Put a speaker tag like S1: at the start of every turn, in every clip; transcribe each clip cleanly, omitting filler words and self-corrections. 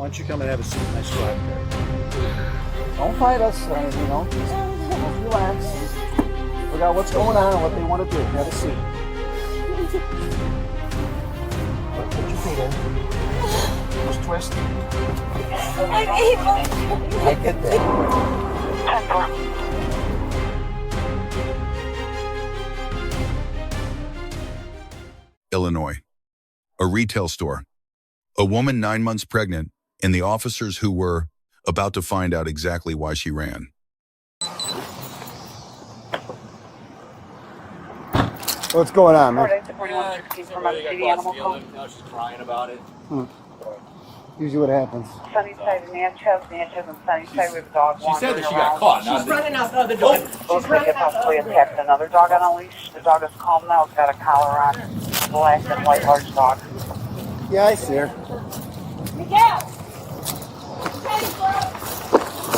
S1: Why don't you come and have a seat in my squad car? Don't fight us or anything, just relax. Figure out what's going on and what they want to do. Have a seat. Put your feet in. Just twist.
S2: I'm able.
S1: I get that.
S3: 10-4. Illinois. A retail store. A woman 9 months pregnant, and the officers who were about to find out exactly why she ran.
S1: What's going on, man?
S4: Now she's crying about it.
S1: Usually what happens.
S5: Sunnyside and Natchez and Sunnyside with a dog
S4: She said that she got
S5: wandering
S4: caught.
S2: She's running out the other door.
S5: Looks like it possibly attacked another dog on a leash. The dog is calm now. It's got a collar on. Black and white large dog.
S1: Yeah, I see her.
S2: Miguel!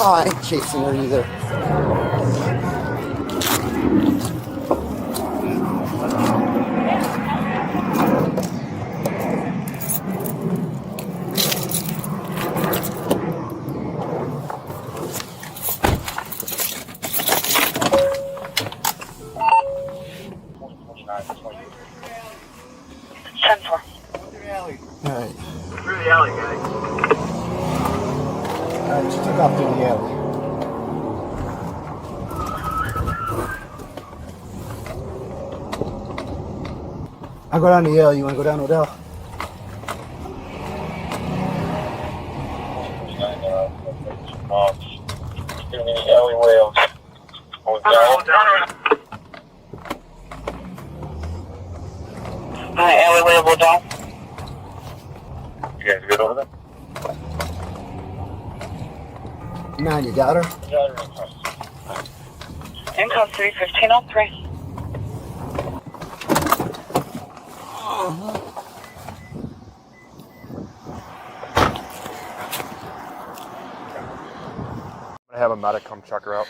S1: Oh, I ain't chasing her either. Alright.
S4: Through the alley, guys.
S1: Alright, she took off through the alley. I'll go down the alley. You want to go down, Odell?
S4: Alleyway of
S5: Alleyway of Odell.
S4: You guys good over there?
S1: Nine, you got her?
S5: In custody, 1503.
S4: I'm gonna have a medic come check her out.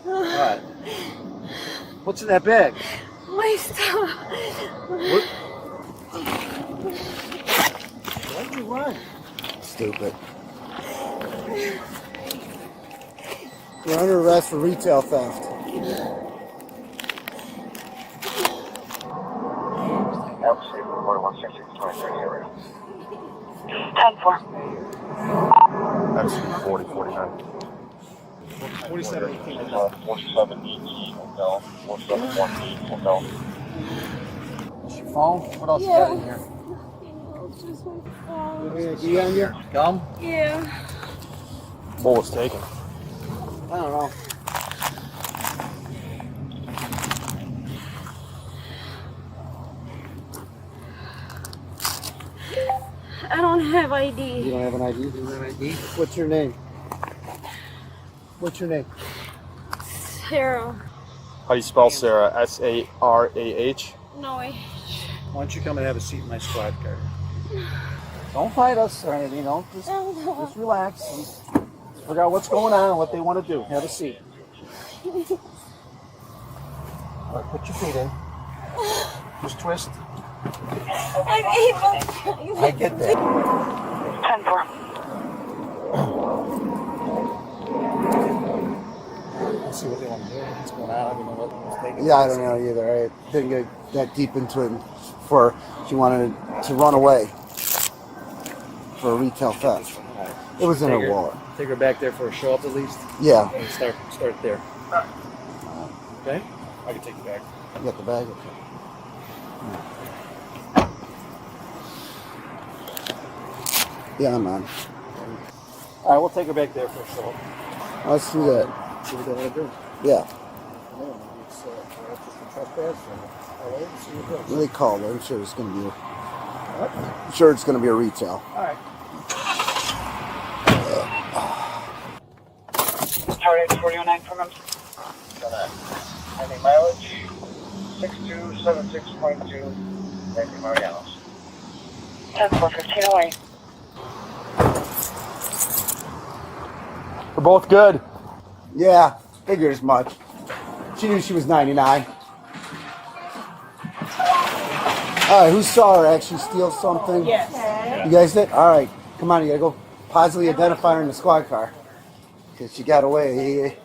S1: Alright. What's in that bag?
S2: My stuff.
S1: What? Why'd you run? Stupid. You're under arrest for retail theft.
S4: Absolutely, 166-23
S5: 10-4.
S4: That's 40-49.
S1: 4718.
S4: 4718 hotel. 4718 hotel.
S1: What's your phone? What else you got in here?
S2: It's just my phone.
S1: You got in here? Gum?
S2: Yeah.
S4: What was taken?
S1: I don't know.
S2: I don't have ID.
S1: You don't have an ID? You don't have an ID? What's your name? What's your name?
S2: Sarah.
S4: How do you spell Sarah? S-A-R-A-H?
S2: No, H.
S1: Why don't you come and have a seat in my squad car? Don't fight us or anything, just relax and figure out what's going on and what they want to do. Have a seat. Alright, put your feet in. Just twist.
S2: I'm able.
S1: I get that.
S5: 10-4.
S1: Let's see what they want to do. What's going on? I don't know what's taking.
S6: Yeah, I don't know either. I didn't get that deep into it before she wanted to run away for a retail theft. It was in her wallet.
S1: Take her back there for a show up at least.
S6: Yeah.
S1: And start there. Okay? I can take you back.
S6: You got the bag? Okay. Yeah, I'm on.
S1: All right, we'll take her back there for a show up.
S6: Let's do that.
S1: See what they want to do.
S6: Yeah.
S1: Maybe it's just a trespass or see what it is.
S6: They called her. I'm sure it's going to be
S1: What?
S6: I'm sure it's going to be a retail.
S1: All right.
S5: Target 4009 from him.
S4: Any mileage? 6276.2. Thank you, Marianos.
S5: 10-4, 1508.
S4: We're both good.
S6: Yeah, figured as much. She knew she was 99. All right, who saw her actually steal something?
S2: Yes.
S6: You guys did? All right, come on, you gotta go positively identify her in the squad car. Because she got away.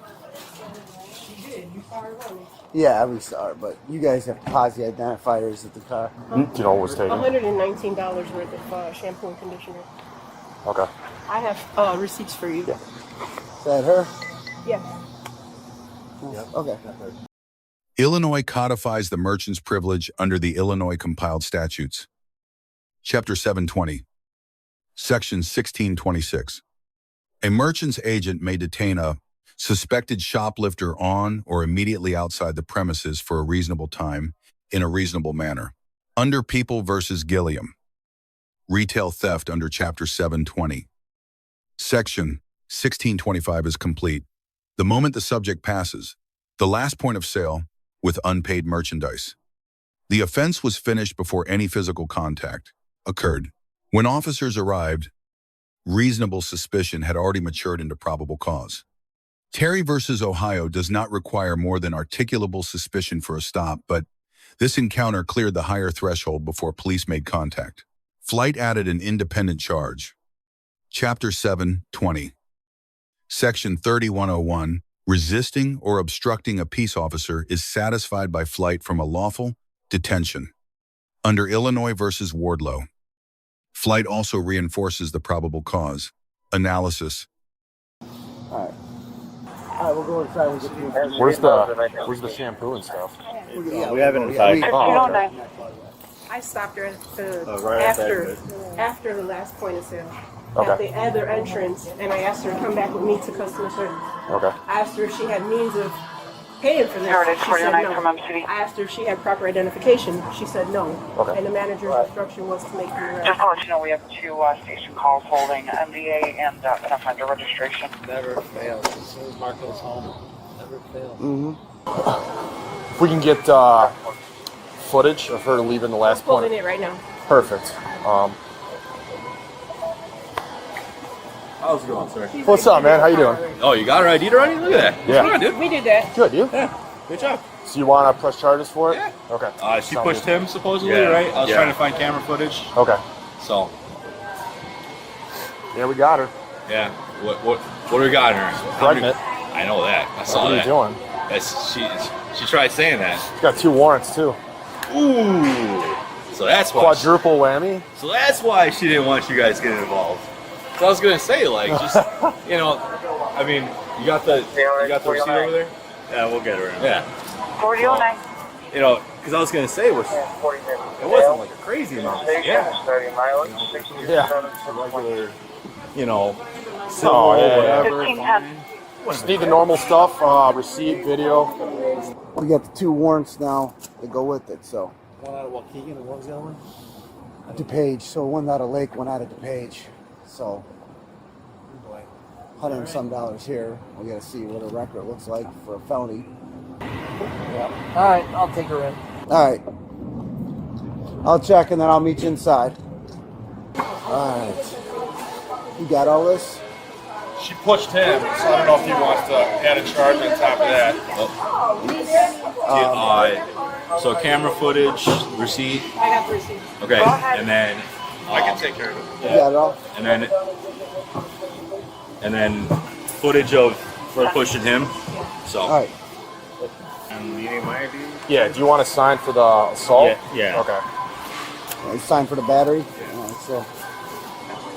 S6: Yeah, we saw her, but you guys have positive identifiers at the car.
S4: Do you know what was taken?
S7: $119 worth of shampoo and conditioner.
S4: Okay.
S7: I have receipts for you.
S4: Yeah.
S6: Is that her?
S7: Yeah.
S6: Okay.
S3: Illinois codifies the merchant's privilege under the Illinois compiled statutes. Chapter 720. Section 1626. A merchant's agent may detain a suspected shoplifter on or immediately outside the premises for a reasonable time in a reasonable manner. Under People versus Gilliam. Retail theft under Chapter 720. Section 1625 is complete. The moment the subject passes, the last point of sale, with unpaid merchandise. The offense was finished before any physical contact occurred. When officers arrived, reasonable suspicion had already matured into probable cause. Terry versus Ohio does not require more than articulable suspicion for a stop, but this encounter cleared the higher threshold before police made contact. Flight added an independent charge. Chapter 720. Section 3101. Resisting or obstructing a peace officer is satisfied by flight from a lawful detention. Under Illinois versus Wardlow. Flight also reinforces the probable cause. Analysis.
S6: All right, we'll go inside and get the information.
S4: Where's the shampoo and stuff?
S1: We have it inside.
S5: 1509.
S7: I stopped her at the,
S1: right
S7: after the last point of sale.
S4: Okay.
S7: At the other entrance, and I asked her to come back with me to customer service.
S4: Okay.
S7: I asked her if she had means of paying for this.
S5: Heritage
S7: She said
S5: 49
S7: no.
S5: from MCD.
S7: I asked her if she had proper identification. She said no.
S4: Okay.
S7: And the manager's instruction was to make me arrest.
S5: Just to let you know, we have 2 station calls holding MDA and an offender registration.
S1: Never fails. As soon as Marco's home, never fails.
S4: If we can get footage of her leaving the last
S7: Pulling
S4: point.
S7: it right now.
S4: Perfect.
S8: How's it going, sir?
S4: What's up, man? How you doing?
S8: Oh, you got her ID already? Look at that.
S4: Yeah.
S8: What's going on, dude?
S7: We did that.
S4: Good, you?
S8: Good job.
S4: So you want to press charges for it?
S8: Yeah.
S4: Okay.
S8: She
S4: Sounds
S8: pushed
S4: good.
S8: him, supposedly,
S1: Yeah.
S8: right? I was
S1: Yeah.
S8: trying to find camera footage.
S4: Okay.
S8: So,
S4: Yeah, we got her.
S8: yeah. What do we got in her? How many-
S4: Pregnant.
S8: I know that. I saw
S4: What are you
S8: that.
S4: doing?
S8: That's, she tried saying that.
S4: She's got 2 warrants too.
S8: Ooh. So that's why.
S4: Quadruple whammy.
S8: So that's why she didn't want you guys getting involved. So I was gonna say, like, just you know, I mean, you got the receipt over there? Yeah, we'll get her in. Yeah.
S5: 4009.
S8: You know, because I was gonna say it wasn't like a crazy amount. Yeah.
S5: 30 miles.
S4: Yeah.
S8: Regular, you know,
S4: Oh,
S8: civil,
S4: yeah.
S8: whatever.
S5: 1510.
S4: Just need the normal stuff. Receipt, video.
S6: We got the 2 warrants now that go with it, so.
S1: One out of Waukegan and what was the other one?
S6: DePage. So one out of Lake, one out of DePage. So
S1: Boy.
S6: $100 and some here. We got to see what a record looks like for a felony.
S1: Yeah. All right, I'll take her in.
S6: All right. I'll check and then I'll meet you inside. All right. You got all this?
S4: She pushed him, so I don't know if he wants to add a charge on top of that.
S8: So camera footage, receipt.
S7: I got the receipt.
S8: Okay, and then
S4: I can take care of it.
S6: You got it all?
S8: and then footage of her pushing him. So.
S6: All right.
S8: I'm needing my ID.
S4: Yeah. Do you want to sign for the assault?
S8: Yeah.
S4: Okay.
S6: It's time for the battery. All right, so.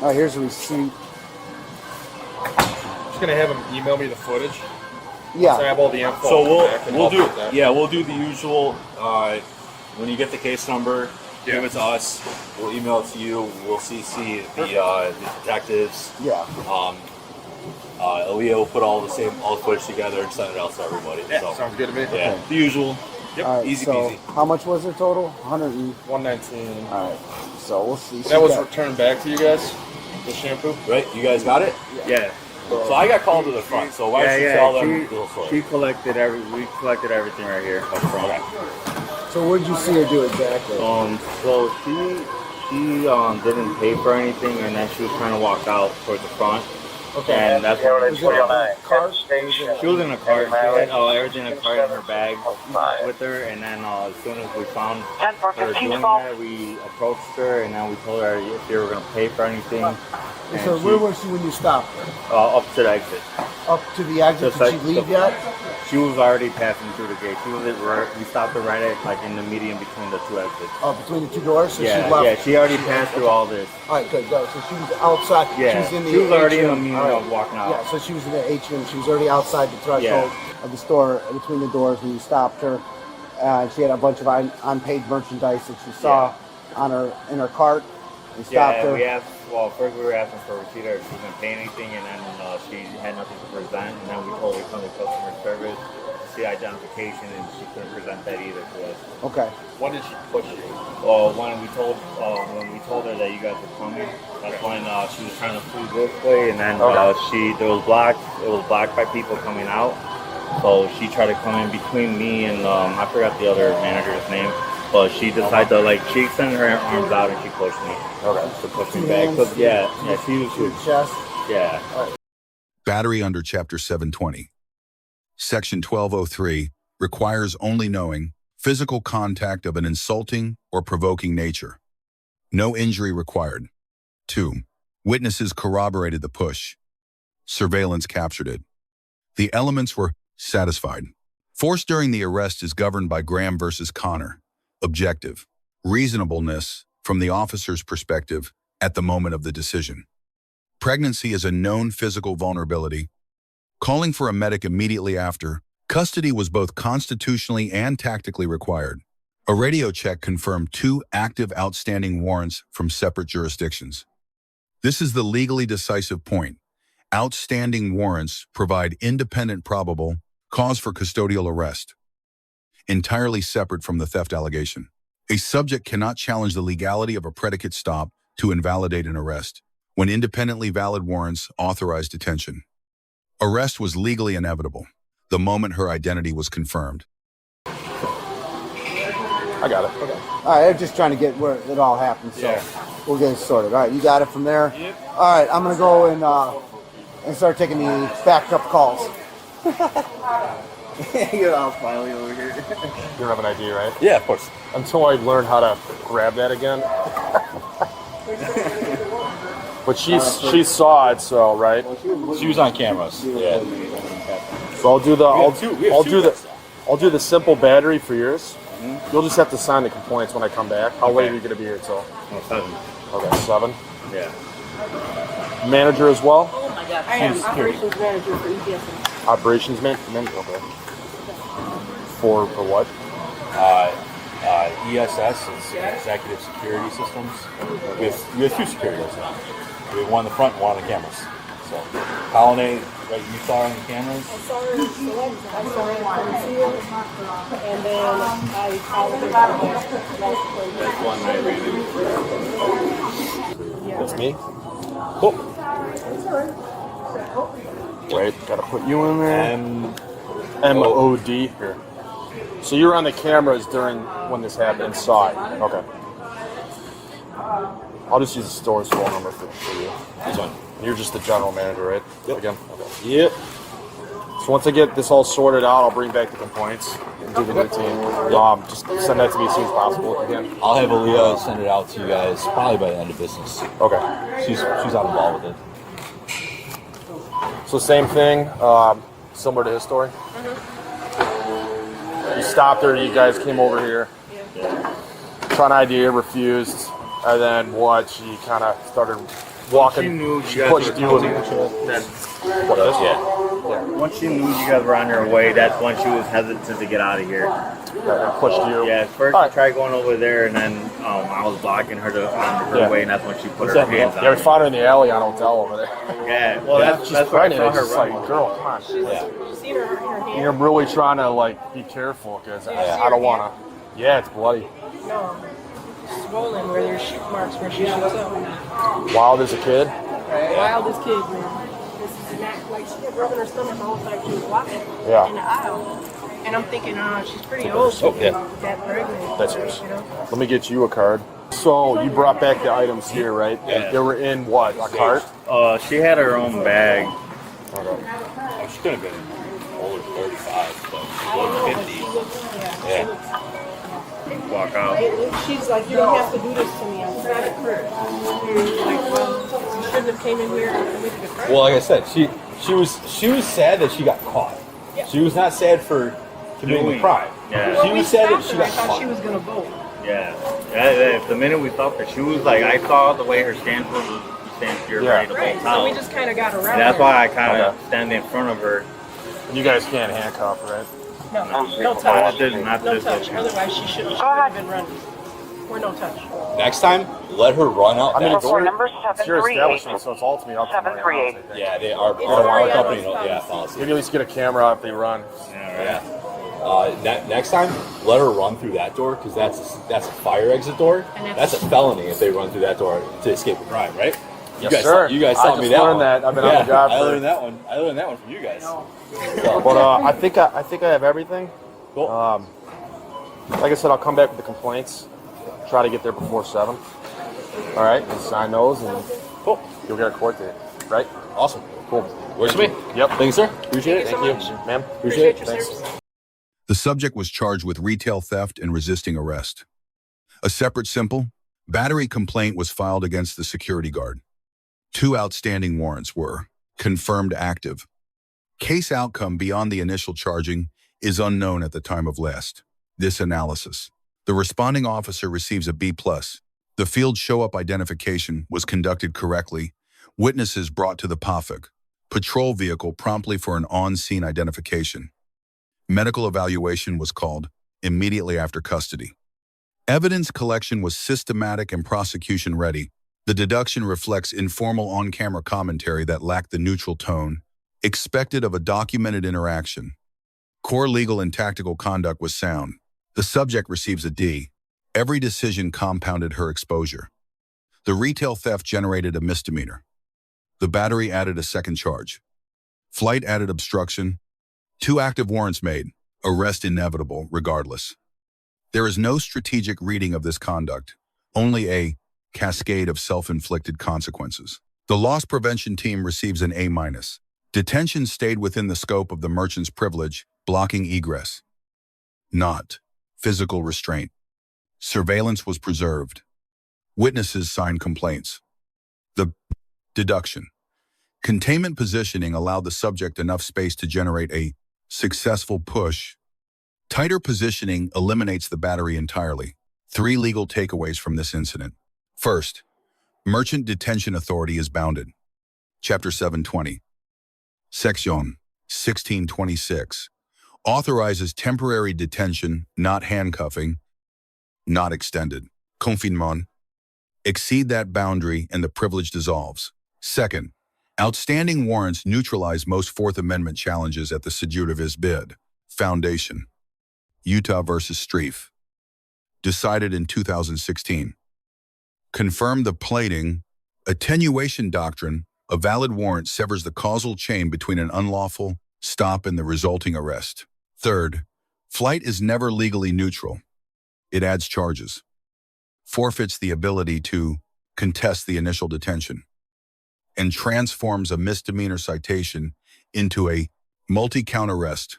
S6: All right, here's a receipt.
S4: Just gonna have him email me the footage. So I
S6: Yeah.
S4: have all the info.
S8: So
S4: back and
S8: we'll
S4: help
S8: do
S4: with that.
S8: we'll do the usual. When you get the case number, give it to us. We'll email it to you. We'll CC the detectives.
S6: Yeah.
S8: Aaliyah will put all the footage together and send it out to everybody.
S4: Yeah,
S8: So,
S4: sounds good to me.
S8: yeah, the usual. Yep,
S6: All right,
S8: easy
S6: so
S8: peasy.
S6: how much was the total? 100 and...
S4: 119.
S6: All right. So we'll see.
S4: That was returned back to you guys. The shampoo.
S8: Right? You guys got it?
S9: Yeah.
S8: So I got called to the front. So why don't you tell them? Go for it.
S9: We collected everything right here up front.
S6: So what did you see her do exactly?
S9: So she didn't pay for anything, and then she was trying to walk out towards the front,
S6: Okay.
S9: And that's when
S6: Was it a car?
S9: she was in a car. She had everything in a car in her bag with her. And then as soon as we found her doing that, we approached her and then we told her if they were going to pay for anything. And
S6: So where was she when you stopped her?
S9: up to the exit.
S6: Up to the exit?
S9: Just
S6: Did she
S9: like
S6: leave
S9: the-
S6: yet?
S9: She was already passing through the gate. She was we stopped her right at like in the median between the two exits.
S6: Oh, between the two doors? So
S9: Yeah,
S6: she left.
S9: yeah. She already passed through all this.
S6: All right, good. So she was outside.
S9: Yeah,
S6: She was in the
S9: she was already in the
S6: atrium.
S9: median
S6: All right.
S9: of walking out.
S6: Yeah, so she was in the atrium. She was already outside the threshold of the store between the doors when you stopped her. She had a bunch of unpaid merchandise that she saw on her in her cart. We stopped her.
S9: We asked. Well, first we were asking for a receipt or if she was going to pay anything, and then she had nothing to present. And then we told her to come to customer service to see identification, and she couldn't present that either to us.
S6: Okay.
S8: When did she push you?
S9: Well, when we told her that you guys were coming, that's when she was trying to flee this way, and then it was blocked by people coming out. So she tried to come in between me and I forgot the other manager's name. But she decided to she extended her arms out and she pushed me. Okay. To push me back. So, she was
S6: chest.
S9: Yeah.
S3: Battery under Chapter 720. Section 1203 requires only knowing physical contact of an insulting or provoking nature. No injury required. 2. Witnesses corroborated the push. Surveillance captured it. The elements were satisfied. Force during the arrest is governed by Graham versus Connor. Objective. Reasonableness from the officer's perspective at the moment of the decision. Pregnancy is a known physical vulnerability. Calling for a medic immediately after, custody was both constitutionally and tactically required. A radio check confirmed 2 active outstanding warrants from separate jurisdictions. This is the legally decisive point. Outstanding warrants provide independent probable cause for custodial arrest, entirely separate from the theft allegation. A subject cannot challenge the legality of a predicate stop to invalidate an arrest when independently valid warrants authorize detention. Arrest was legally inevitable the moment her identity was confirmed.
S4: I got it. Okay.
S6: All right, I'm just trying to get where it all happened, so we'll get it sorted. All right, you got it from there? Yep. All right, I'm going to go and start taking the backed up calls.
S9: You're all smiley over here.
S4: You don't have an ID, right?
S8: Yeah, of course.
S4: Until I learn how to grab that again. But she saw it, so right.
S8: She was on cameras. Yeah.
S4: So I'll do the simple battery for yours. Mm-hmm. You'll just have to sign the complaints when I come back. How late are you going to be here till?
S9: 7.
S4: Okay, 7.
S9: Yeah.
S4: Manager as well.
S7: Oh my God. I am operations manager for EPS.
S4: Operations manager. Okay. For what?
S8: ESS is Executive Security Systems. We have 2 security guards now. We have one in the front and one on the cameras. So, Colonnade, right, you saw her on the cameras?
S7: I saw her select, I saw her conceal, and then I followed her back.
S9: That's one I ran into.
S4: That's me. Cool. Wait, gotta put you in there. MOD here. So you were on the cameras during when this happened and saw it. Okay. I'll just use the store's phone number for you. This one. You're just the general manager, right? Yep. Again? Okay. Yep. So once I get this all sorted out, I'll bring back the complaints and do the routine. Just send that to me as soon as possible if you can.
S8: I'll have Aaliyah send it out to you guys probably by the end of business.
S4: Okay.
S8: She's out involved with it.
S4: So same thing, similar to his story? You stopped her, you guys came over here. Trying to ID her, refused. And then what? She kind of started walking.
S9: She knew
S4: she pushed you.
S9: Once she knew you guys were on your way, that's when she was hesitant to get out of here.
S4: And pushed you.
S9: Yeah, first I tried going over there, and then I was blocking her on her way, and that's when she put her hands on
S4: Yeah, we
S9: me.
S4: found her in the alley on Hotel over there.
S9: Yeah, well, that's
S4: she's
S9: where I
S4: pregnant.
S9: saw
S4: It's
S9: her
S4: just like,
S9: running.
S4: girl, come on.
S7: Seen her in her hand.
S4: And you're really trying to be careful because I don't want to. Yeah, it's bloody.
S7: No. Swollen where there's shoot marks where she shoots up.
S4: Wild as a kid.
S7: Wildest kid, man. This is not like she kept rubbing her stomach the whole time she was walking in the aisle. And I'm thinking, she's pretty old.
S8: Oh, yeah.
S7: That pregnant.
S4: That's yours.
S7: You know?
S4: Let me get you a card. So you brought back the items here, right?
S9: Yeah.
S4: They were in what? A cart?
S9: She had her own bag.
S8: Oh, she could have been older, 35, but she's over 50. Yeah.
S9: Walk out.
S7: She's like, you don't have to do this to me. I'm not a crook. Like, well, you shouldn't have came in here and committed a crime.
S8: Well, like I said, she was sad that she got caught.
S7: Yeah.
S8: She was not sad for committing the crime.
S9: Yeah.
S8: She was sad that she got
S7: I thought
S8: caught.
S7: she was gonna vote.
S9: Yeah. The minute we stopped her, she was like, I saw the way her stance was stance here ready to
S7: Right.
S9: bolt
S7: So
S9: out.
S7: we just kind of got around.
S9: And that's
S7: her.
S9: why I kind of stand in front of her.
S4: You guys can't handcuff, right?
S7: No touch.
S9: Not
S7: No
S9: this
S7: touch.
S9: issue.
S7: Otherwise, she should have been running. We're no touch.
S8: Next time, let her run out.
S4: I mean,
S8: back.
S4: it's
S5: For number
S4: it's your
S5: 738.
S4: establishment, so it's ultimately up to my
S5: 738.
S4: house, I think.
S8: Yeah, they are.
S7: It's
S8: Our
S7: already
S8: company,
S7: on
S8: yeah,
S7: policy.
S8: policy.
S4: Maybe at least get a camera if they run.
S8: Yeah. Next time, let her run through that door because that's a fire exit door.
S7: And
S8: That's a felony if they run through that door to escape a crime, right?
S4: Yes, sir.
S8: You guys
S4: I
S8: taught me
S4: just
S8: that
S4: learned
S8: one.
S4: that. I've been on the job
S8: I
S4: for-
S8: learned that one. I learned that one from you guys.
S4: But I think I have everything.
S8: Cool.
S4: Like I said, I'll come back with the complaints. Try to get there before 7. All right, and sign those, and
S8: Cool.
S4: you'll get a court date, right?
S8: Awesome.
S4: Cool.
S8: Works for me.
S4: Yep.
S8: Thanks, sir. Appreciate it.
S7: Thank you so much.
S4: Ma'am.
S8: Appreciate it.
S7: your
S4: Thanks.
S7: service.
S3: The subject was charged with retail theft and resisting arrest. A separate simple battery complaint was filed against the security guard. 2 outstanding warrants were confirmed active. Case outcome beyond the initial charging is unknown at the time of last. This analysis. The responding officer receives a B+. The field show-up identification was conducted correctly. Witnesses brought to the PAFIC. Patrol vehicle promptly for an on-scene identification. Medical evaluation was called immediately after custody. Evidence collection was systematic and prosecution ready. The deduction reflects informal on-camera commentary that lacked the neutral tone expected of a documented interaction. Core legal and tactical conduct was sound. The subject receives a D. Every decision compounded her exposure. The retail theft generated a misdemeanor. The battery added a second charge. Flight added obstruction. 2 active warrants made. Arrest inevitable, regardless. There is no strategic reading of this conduct, only a cascade of self-inflicted consequences. The loss prevention team receives an A-. Detention stayed within the scope of the merchant's privilege, blocking egress. Not physical restraint. Surveillance was preserved. Witnesses signed complaints. The deduction. Containment positioning allowed the subject enough space to generate a successful push. Tighter positioning eliminates the battery entirely. 3 legal takeaways from this incident. First, merchant detention authority is bounded. Chapter 720. Section 1626 authorizes temporary detention, not handcuffing, not extended. Confinement. Exceed that boundary and the privilege dissolves. Second, outstanding warrants neutralize most Fourth Amendment challenges at the Sejud of his bid. Foundation. Utah versus Strieff. Decided in 2016. Confirmed the plating, attenuation doctrine, a valid warrant severs the causal chain between an unlawful stop and the resulting arrest. Third, flight is never legally neutral. It adds charges. Forfeits the ability to contest the initial detention. And transforms a misdemeanor citation into a multi-count arrest.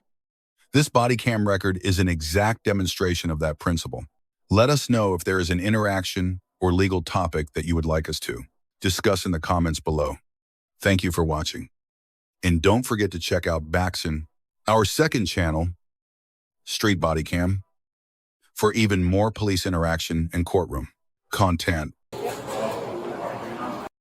S3: This body cam record is an exact demonstration of that principle. Let us know if there is an interaction or legal topic that you would like us to discuss in the comments below. Thank you for watching. And don't forget to check out Baxon, our second channel, Street Bodycam, for even more police interaction and courtroom content.